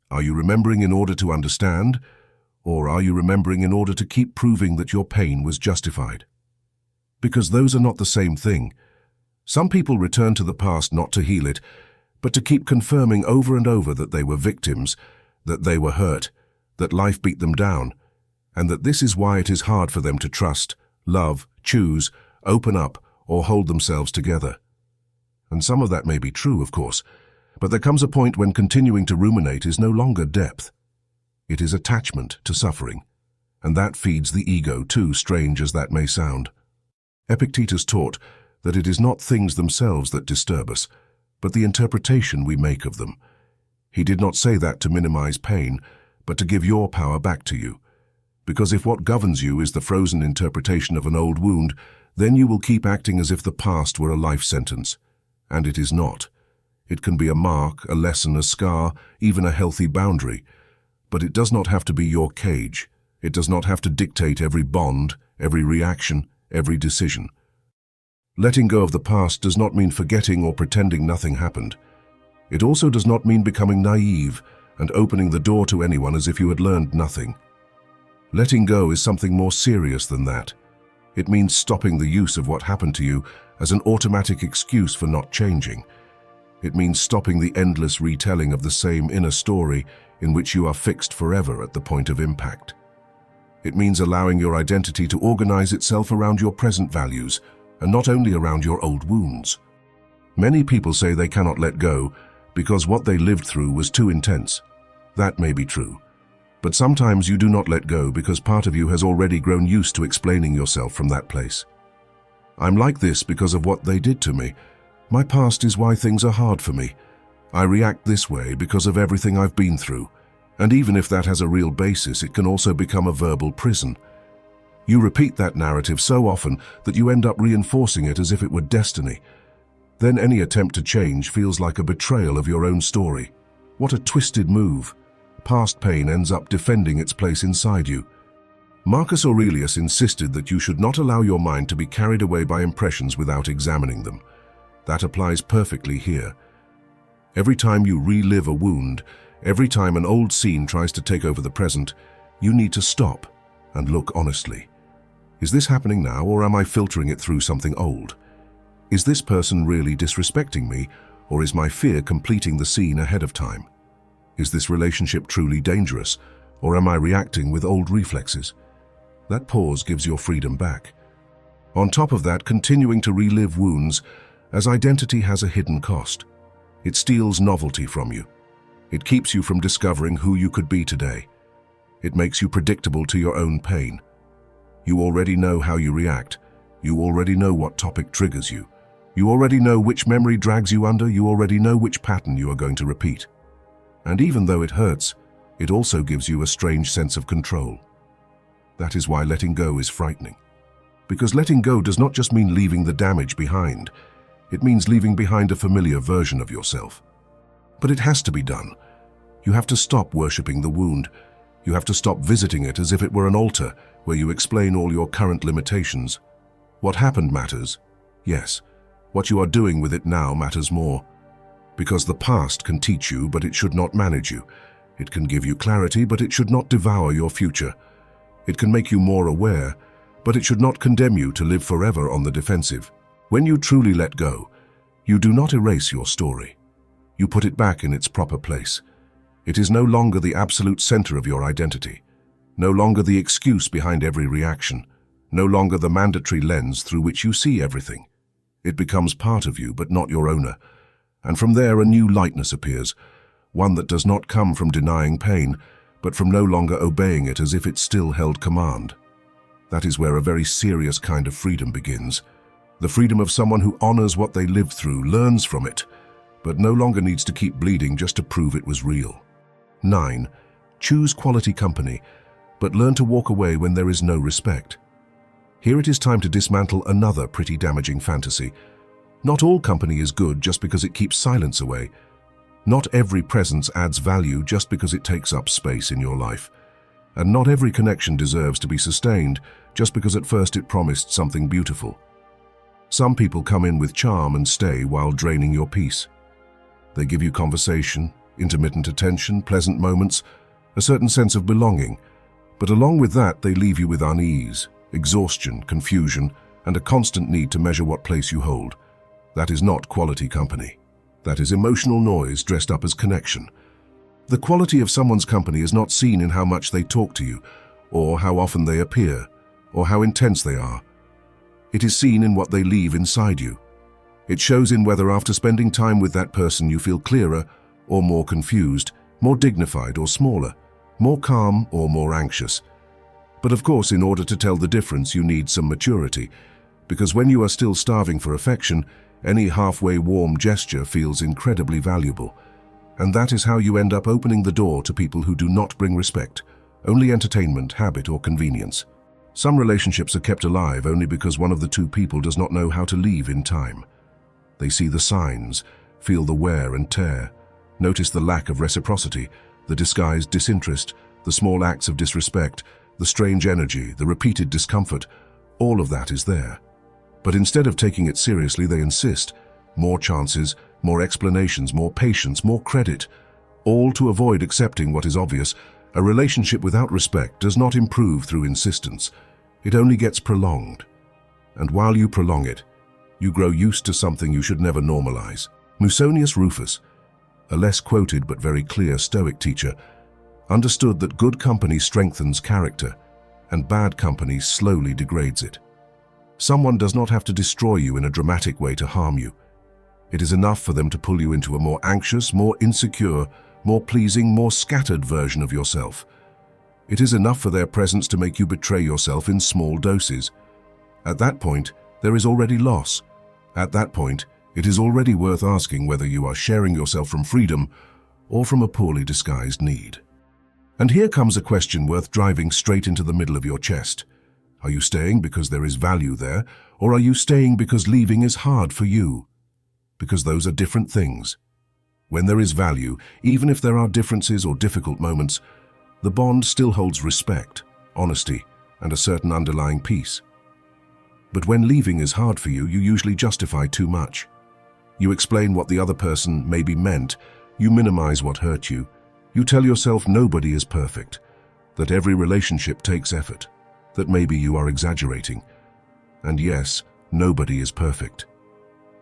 Are you remembering in order to understand, or are you remembering in order to keep proving that your pain was justified? Because those are not the same thing. Some people return to the past not to heal it, but to keep confirming over and over that they were victims, that they were hurt, that life beat them down, and that this is why it is hard for them to trust, love, choose, open up, or hold themselves together. And some of that may be true, of course, but there comes a point when continuing to ruminate is no longer depth. It is attachment to suffering, and that feeds the ego too, strange as that may sound. Epictetus taught that it is not things themselves that disturb us, but the interpretation we make of them. He did not say that to minimize pain, but to give your power back to you. Because if what governs you is the frozen interpretation of an old wound, then you will keep acting as if the past were a life sentence. And it is not. It can be a mark, a lesson, a scar, even a healthy boundary. But it does not have to be your cage. It does not have to dictate every bond, every reaction, every decision. Letting go of the past does not mean forgetting or pretending nothing happened. It also does not mean becoming naive and opening the door to anyone as if you had learned nothing. Letting go is something more serious than that. It means stopping the use of what happened to you as an automatic excuse for not changing. It means stopping the endless retelling of the same inner story in which you are fixed forever at the point of impact. It means allowing your identity to organize itself around your present values and not only around your old wounds. Many people say they cannot let go because what they lived through was too intense. That may be true. But sometimes you do not let go because part of you has already grown used to explaining yourself from that place. I'm like this because of what they did to me. My past is why things are hard for me. I react this way because of everything I've been through. And even if that has a real basis, it can also become a verbal prison. You repeat that narrative so often that you end up reinforcing it as if it were destiny. Then any attempt to change feels like a betrayal of your own story. What a twisted move. Past pain ends up defending its place inside you. Marcus Aurelius insisted that you should not allow your mind to be carried away by impressions without examining them. That applies perfectly here. Every time you relive a wound, every time an old scene tries to take over the present, you need to stop and look honestly. Is this happening now, or am I filtering it through something old? Is this person really disrespecting me, or is my fear completing the scene ahead of time? Is this relationship truly dangerous, or am I reacting with old reflexes? That pause gives your freedom back. On top of that, continuing to relive wounds, as identity has a hidden cost. It steals novelty from you. It keeps you from discovering who you could be today. It makes you predictable to your own pain. You already know how you react. You already know what topic triggers you. You already know which memory drags you under. You already know which pattern you are going to repeat. And even though it hurts, it also gives you a strange sense of control. That is why letting go is frightening. Because letting go does not just mean leaving the damage behind. It means leaving behind a familiar version of yourself. But it has to be done. You have to stop worshipping the wound. You have to stop visiting it as if it were an altar where you explain all your current limitations. What happened matters, yes. What you are doing with it now matters more. Because the past can teach you, but it should not manage you. It can give you clarity, but it should not devour your future. It can make you more aware, but it should not condemn you to live forever on the defensive. When you truly let go, you do not erase your story. You put it back in its proper place. It is no longer the absolute center of your identity, no longer the excuse behind every reaction, no longer the mandatory lens through which you see everything. It becomes part of you, but not your owner. And from there a new lightness appears, one that does not come from denying pain, but from no longer obeying it as if it still held command. That is where a very serious kind of freedom begins. The freedom of someone who honors what they lived through, learns from it, but no longer needs to keep bleeding just to prove it was real. 9. Choose quality company, but learn to walk away when there is no respect. Here it is time to dismantle another pretty damaging fantasy. Not all company is good just because it keeps silence away. Not every presence adds value just because it takes up space in your life. And not every connection deserves to be sustained just because at first it promised something beautiful. Some people come in with charm and stay while draining your peace. They give you conversation, intermittent attention, pleasant moments, a certain sense of belonging, but along with that they leave you with unease, exhaustion, confusion, and a constant need to measure what place you hold. That is not quality company. That is emotional noise dressed up as connection. The quality of someone's company is not seen in how much they talk to you, or how often they appear, or how intense they are. It is seen in what they leave inside you. It shows in whether after spending time with that person you feel clearer or more confused, more dignified or smaller, more calm or more anxious. But of course, in order to tell the difference, you need some maturity, because when you are still starving for affection, any halfway warm gesture feels incredibly valuable. And that is how you end up opening the door to people who do not bring respect, only entertainment, habit, or convenience. Some relationships are kept alive only because one of the two people does not know how to leave in time. They see the signs, feel the wear and tear, notice the lack of reciprocity, the disguised disinterest, the small acts of disrespect, the strange energy, the repeated discomfort. All of that is there. But instead of taking it seriously, they insist. More chances, more explanations, more patience, more credit, all to avoid accepting what is obvious. A relationship without respect does not improve through insistence. It only gets prolonged. And while you prolong it, you grow used to something you should never normalize. Musonius Rufus, a less quoted but very clear Stoic teacher, understood that good company strengthens character, and bad company slowly degrades it. Someone does not have to destroy you in a dramatic way to harm you. It is enough for them to pull you into a more anxious, more insecure, more pleasing, more scattered version of yourself. It is enough for their presence to make you betray yourself in small doses. At that point, there is already loss. At that point, it is already worth asking whether you are sharing yourself from freedom or from a poorly disguised need. And here comes a question worth driving straight into the middle of your chest. Are you staying because there is value there, or are you staying because leaving is hard for you? Because those are different things. When there is value, even if there are differences or difficult moments, the bond still holds respect, honesty, and a certain underlying peace. But when leaving is hard for you, you usually justify too much. You explain what the other person maybe meant, you minimize what hurt you, you tell yourself nobody is perfect, that every relationship takes effort, that maybe you are exaggerating. And yes, nobody is perfect.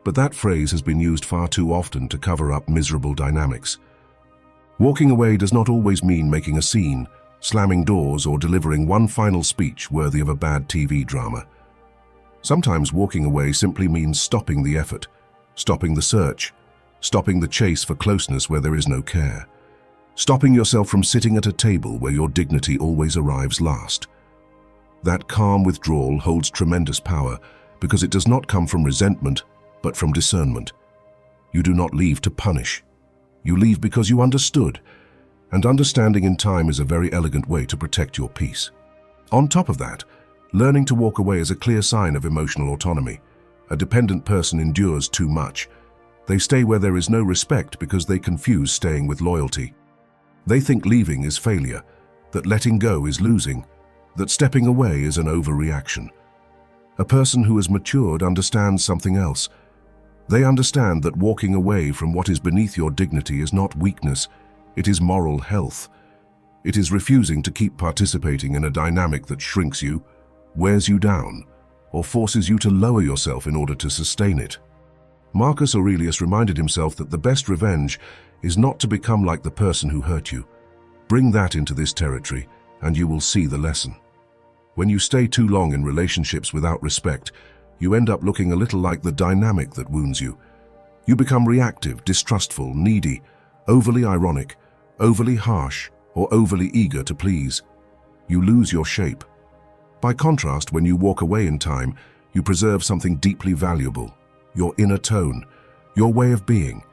But that phrase has been used far too often to cover up miserable dynamics. Walking away does not always mean making a scene, slamming doors, or delivering one final speech worthy of a bad TV drama. Sometimes walking away simply means stopping the effort, stopping the search, stopping the chase for closeness where there is no care, stopping yourself from sitting at a table where your dignity always arrives last. That calm withdrawal holds tremendous power because it does not come from resentment, but from discernment. You do not leave to punish. You leave because you understood, and understanding in time is a very elegant way to protect your peace. On top of that, learning to walk away is a clear sign of emotional autonomy. A dependent person endures too much. They stay where there is no respect because they confuse staying with loyalty. They think leaving is failure, that letting go is losing, that stepping away is an overreaction. A person who has matured understands something else. They understand that walking away from what is beneath your dignity is not weakness, it is moral health. It is refusing to keep participating in a dynamic that shrinks you, wears you down, or forces you to lower yourself in order to sustain it. Marcus Aurelius reminded himself that the best revenge is not to become like the person who hurt you. Bring that into this territory, and you will see the lesson. When you stay too long in relationships without respect, you end up looking a little like the dynamic that wounds you. You become reactive, distrustful, needy, overly ironic, overly harsh, or overly eager to please. You lose your shape. By contrast, when you walk away in time, you preserve something deeply valuable: your inner tone, your way of being,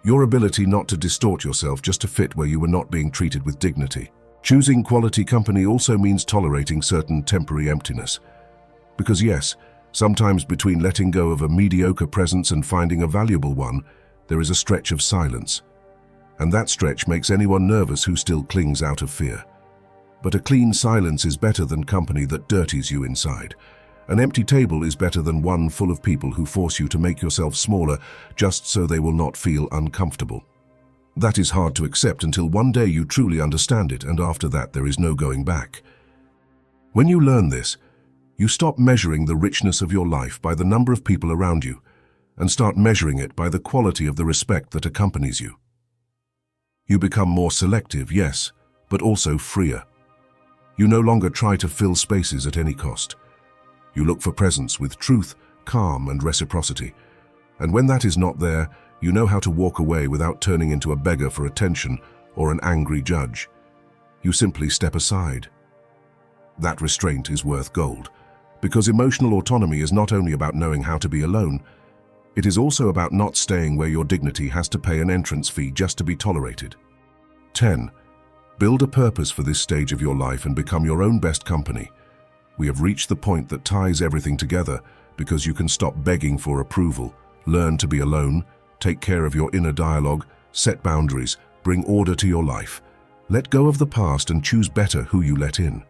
your ability not to distort yourself just to fit where you were not being treated with dignity. Choosing quality company also means tolerating certain temporary emptiness. Because yes, sometimes between letting go of a mediocre presence and finding a valuable one, there is a stretch of silence. And that stretch makes anyone nervous who still clings out of fear. But a clean silence is better than company that dirties you inside. An empty table is better than one full of people who force you to make yourself smaller just so they will not feel uncomfortable. That is hard to accept until one day you truly understand it, and after that there is no going back. When you learn this, you stop measuring the richness of your life by the number of people around you, and start measuring it by the quality of the respect that accompanies you. You become more selective, yes, but also freer. You no longer try to fill spaces at any cost. You look for presence with truth, calm, and reciprocity. And when that is not there, you know how to walk away without turning into a beggar for attention or an angry judge. You simply step aside. That restraint is worth gold, because emotional autonomy is not only about knowing how to be alone, it is also about not staying where your dignity has to pay an entrance fee just to be tolerated. 10. Build a purpose for this stage of your life and become your own best company. We have reached the point that ties everything together because you can stop begging for approval, learn to be alone, take care of your inner dialogue, set boundaries, bring order to your life. Let go of the past and choose better who you let in.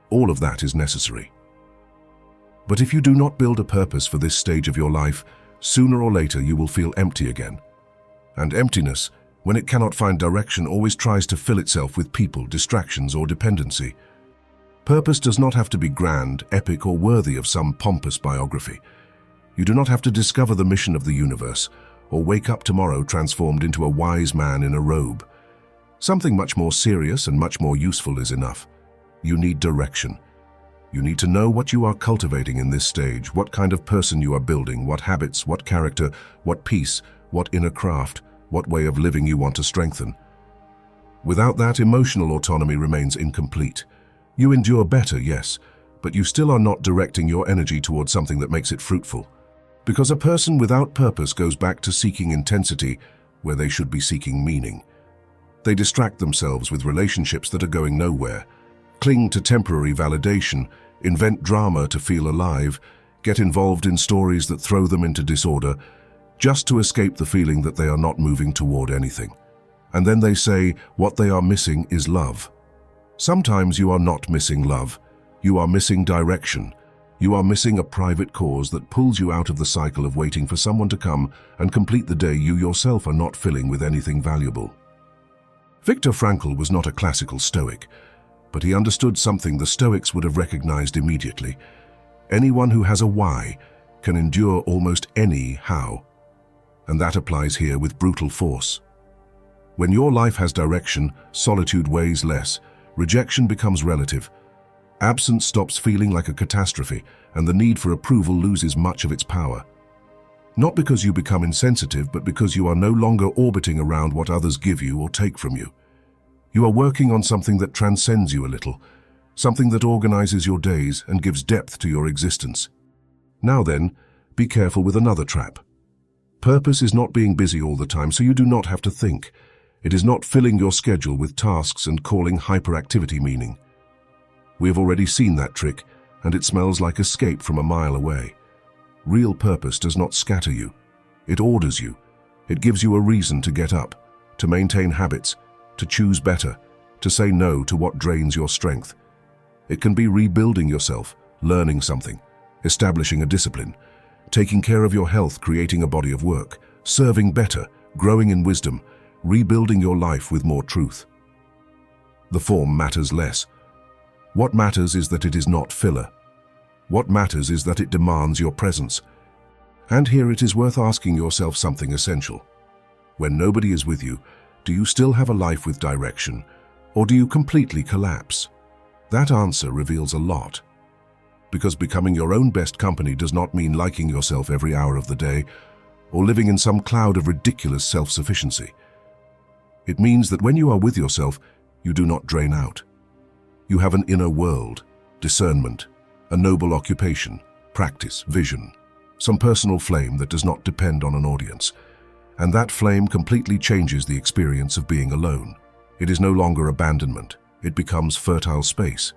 All of that is necessary. But if you do not build a purpose for this stage of your life, sooner or later you will feel empty again. And emptiness, when it cannot find direction, always tries to fill itself with people, distractions, or dependency. Purpose does not have to be grand, epic, or worthy of some pompous biography. You do not have to discover the mission of the universe, or wake up tomorrow transformed into a wise man in a robe. Something much more serious and much more useful is enough. You need direction. You need to know what you are cultivating in this stage, what kind of person you are building, what habits, what character, what peace, what inner craft, what way of living you want to strengthen. Without that, emotional autonomy remains incomplete. You endure better, yes, but you still are not directing your energy towards something that makes it fruitful. Because a person without purpose goes back to seeking intensity where they should be seeking meaning. They distract themselves with relationships that are going nowhere, cling to temporary validation, invent drama to feel alive, get involved in stories that throw them into disorder, just to escape the feeling that they are not moving toward anything. And then they say what they are missing is love. Sometimes you are not missing love. You are missing direction. You are missing a private cause that pulls you out of the cycle of waiting for someone to come and complete the day you yourself are not filling with anything valuable. Viktor Frankl was not a classical Stoic, but he understood something the Stoics would have recognized immediately. Anyone who has a why can endure almost any how. And that applies here with brutal force. When your life has direction, solitude weighs less, rejection becomes relative. Absence stops feeling like a catastrophe, and the need for approval loses much of its power. Not because you become insensitive, but because you are no longer orbiting around what others give you or take from you. You are working on something that transcends you a little, something that organizes your days and gives depth to your existence. Now then, be careful with another trap. Purpose is not being busy all the time, so you do not have to think. It is not filling your schedule with tasks and calling hyperactivity meaning. We have already seen that trick, and it smells like escape from a mile away. Real purpose does not scatter you. It orders you. It gives you a reason to get up, to maintain habits, to choose better, to say no to what drains your strength. It can be rebuilding yourself, learning something, establishing a discipline, taking care of your health, creating a body of work, serving better, growing in wisdom, rebuilding your life with more truth. The form matters less. What matters is that it is not filler. What matters is that it demands your presence. And here it is worth asking yourself something essential. When nobody is with you, do you still have a life with direction, or do you completely collapse? That answer reveals a lot. Because becoming your own best company does not mean liking yourself every hour of the day, or living in some cloud of ridiculous self-sufficiency. It means that when you are with yourself, you do not drain out. You have an inner world, discernment, a noble occupation, practice, vision, some personal flame that does not depend on an audience. And that flame completely changes the experience of being alone. It is no longer abandonment. It becomes fertile space.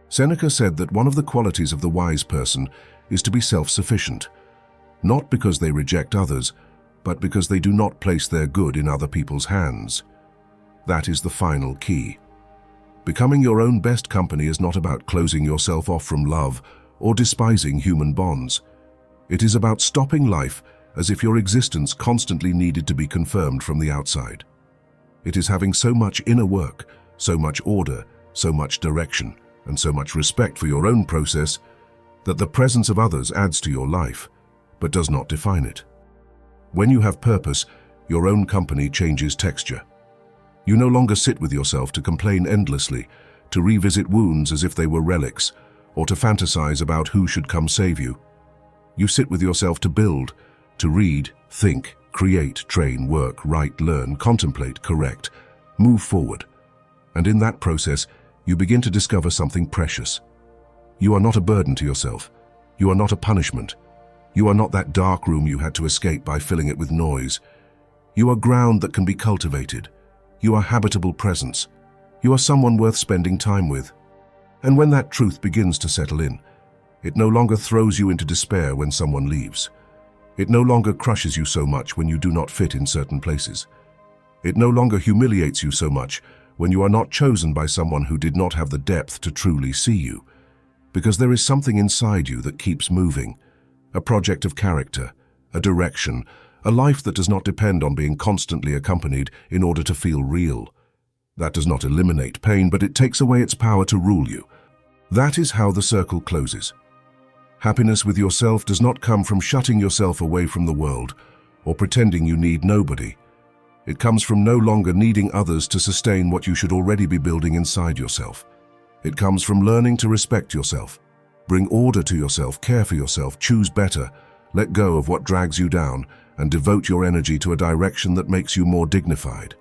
Seneca said that one of the qualities of the wise person is to be self-sufficient, not because they reject others, but because they do not place their good in other people's hands. That is the final key. Becoming your own best company is not about closing yourself off from love or despising human bonds. It is about stopping life as if your existence constantly needed to be confirmed from the outside. It is having so much inner work, so much order, so much direction, and so much respect for your own process that the presence of others adds to your life, but does not define it. When you have purpose, your own company changes texture. You no longer sit with yourself to complain endlessly, to revisit wounds as if they were relics, or to fantasize about who should come save you. You sit with yourself to build, to read, think, create, train, work, write, learn, contemplate, correct, move forward. And in that process, you begin to discover something precious. You are not a burden to yourself. You are not a punishment. You are not that dark room you had to escape by filling it with noise. You are ground that can be cultivated. You are habitable presence. You are someone worth spending time with. And when that truth begins to settle in, it no longer throws you into despair when someone leaves. It no longer crushes you so much when you do not fit in certain places. It no longer humiliates you so much when you are not chosen by someone who did not have the depth to truly see you. Because there is something inside you that keeps moving, a project of character, a direction, a life that does not depend on being constantly accompanied in order to feel real. That does not eliminate pain, but it takes away its power to rule you. That is how the circle closes. Happiness with yourself does not come from shutting yourself away from the world or pretending you need nobody. It comes from no longer needing others to sustain what you should already be building inside yourself. It comes from learning to respect yourself, bring order to yourself, care for yourself, choose better, let go of what drags you down, and devote your energy to a direction that makes you more dignified.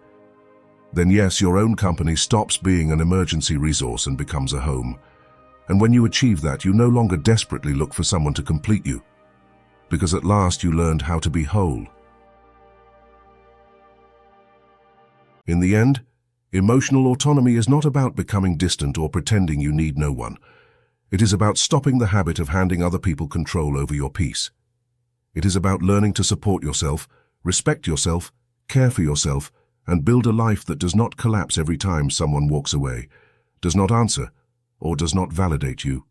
Then yes, your own company stops being an emergency resource and becomes a home. And when you achieve that, you no longer desperately look for someone to complete you, because at last you learned how to be whole. In the end, emotional autonomy is not about becoming distant or pretending you need no one. It is about stopping the habit of handing other people control over your peace. It is about learning to support yourself, respect yourself, care for yourself, and build a life that does not collapse every time someone walks away, does not answer, or does not validate you.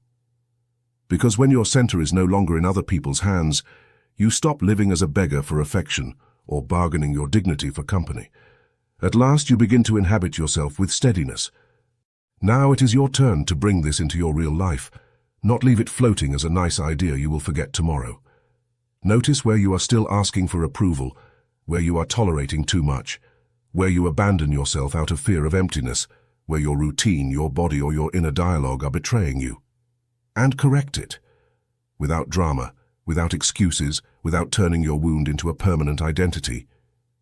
Because when your center is no longer in other people's hands, you stop living as a beggar for affection or bargaining your dignity for company. At last you begin to inhabit yourself with steadiness. Now it is your turn to bring this into your real life, not leave it floating as a nice idea you will forget tomorrow. Notice where you are still asking for approval, where you are tolerating too much, where you abandon yourself out of fear of emptiness, where your routine, your body, or your inner dialogue are betraying you. And correct it. Without drama, without excuses, without turning your wound into a permanent identity.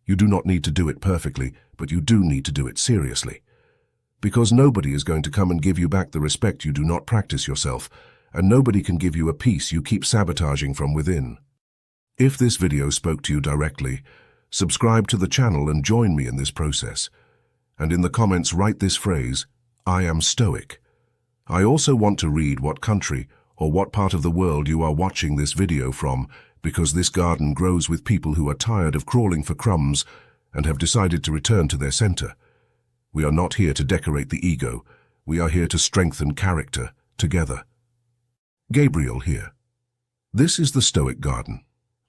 You do not need to do it perfectly, but you do need to do it seriously. Because nobody is going to come and give you back the respect you do not practice yourself, and nobody can give you a peace you keep sabotaging from within. If this video spoke to you directly, subscribe to the channel and join me in this process. And in the comments write this phrase, I am Stoic. I also want to read what country or what part of the world you are watching this video from, because this garden grows with people who are tired of crawling for crumbs and have decided to return to their center. We are not here to decorate the ego. We are here to strengthen character together. Gabriel here. This is the Stoic Garden.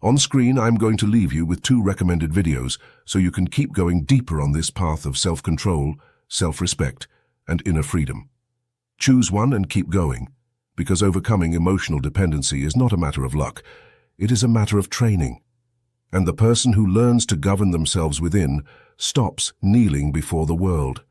On screen, I'm going to leave you with 2 recommended videos so you can keep going deeper on this path of self-control, self-respect, and inner freedom. Choose one and keep going, because overcoming emotional dependency is not a matter of luck. It is a matter of training. And the person who learns to govern themselves within stops kneeling before the world.